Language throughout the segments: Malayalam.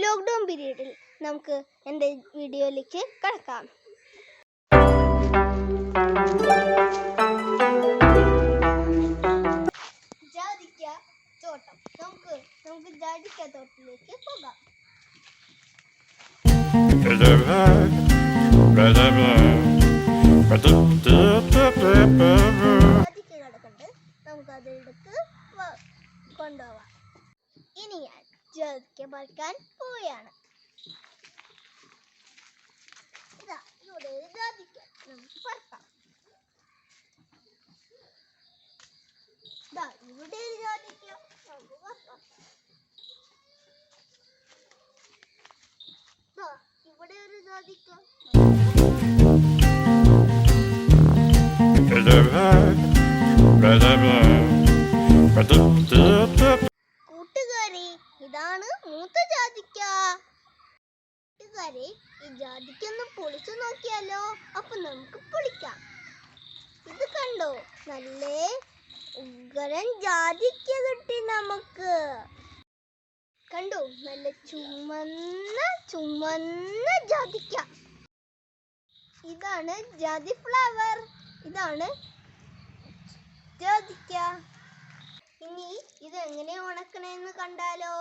ലോക്ക്ഡൗൺ പീരീഡിൽ നമുക്ക് എൻ്റെ വീഡിയോയിലേക്ക് കടക്കാം. ജാതിക്ക തോട്ടം. നമുക്ക് ജാതിക്ക തോട്ടത്തിലേക്ക് പോകാം. ജാതിക്ക കിടക്കണ്ട്, നമുക്ക് അതെടുത്ത് കൊണ്ടുപോവാം. ഇനി ഞാൻ ജാതിക്ക പറിക്കാൻ പോവുകയാണ്. ഇവിടെ ജാതിക്ക നമുക്ക് പറിക്കാം. ഇവിടെ ജാതിക്ക നമുക്ക് പറിക്കാം. ഇവിടെ ഒരു ജാതിക്ക. കൂട്ടുകാരെ, ഇതാണ് മൂത്ത ജാതിക്ക. കൂട്ടുകാരെ, ഈ ജാതിക്ക ഒന്ന് പൊളിച്ചു നോക്കിയാലോ? അപ്പൊ നമുക്ക് പൊളിക്കാം. ഇത് കണ്ടോ, നല്ല ഉഗ്രൻ ജാതിക്ക കിട്ടി നമുക്ക്. കണ്ടോ, നല്ല ചുമന്ന ജാതിക്ക. ഇതാണ് ജാതി ഫ്ലവർ. ഇതാണ് ജാതിക്ക. ഇനി ഇത് എങ്ങനെ ഉണക്കണമെന്ന് കണ്ടാലോ?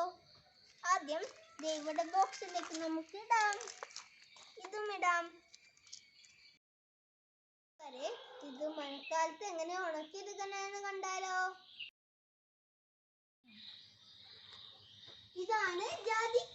ആദ്യം ഇവിടെ ബോക്സിലേക്ക് നമുക്ക് ഇടാം. ഇതും ഇടാം. ഇത് മഴക്കാലത്ത് എങ്ങനെ ഉണക്കിയെടുക്കണമെന്ന് കണ്ടാലോ? ഇതാണ് ജാതിക്ക.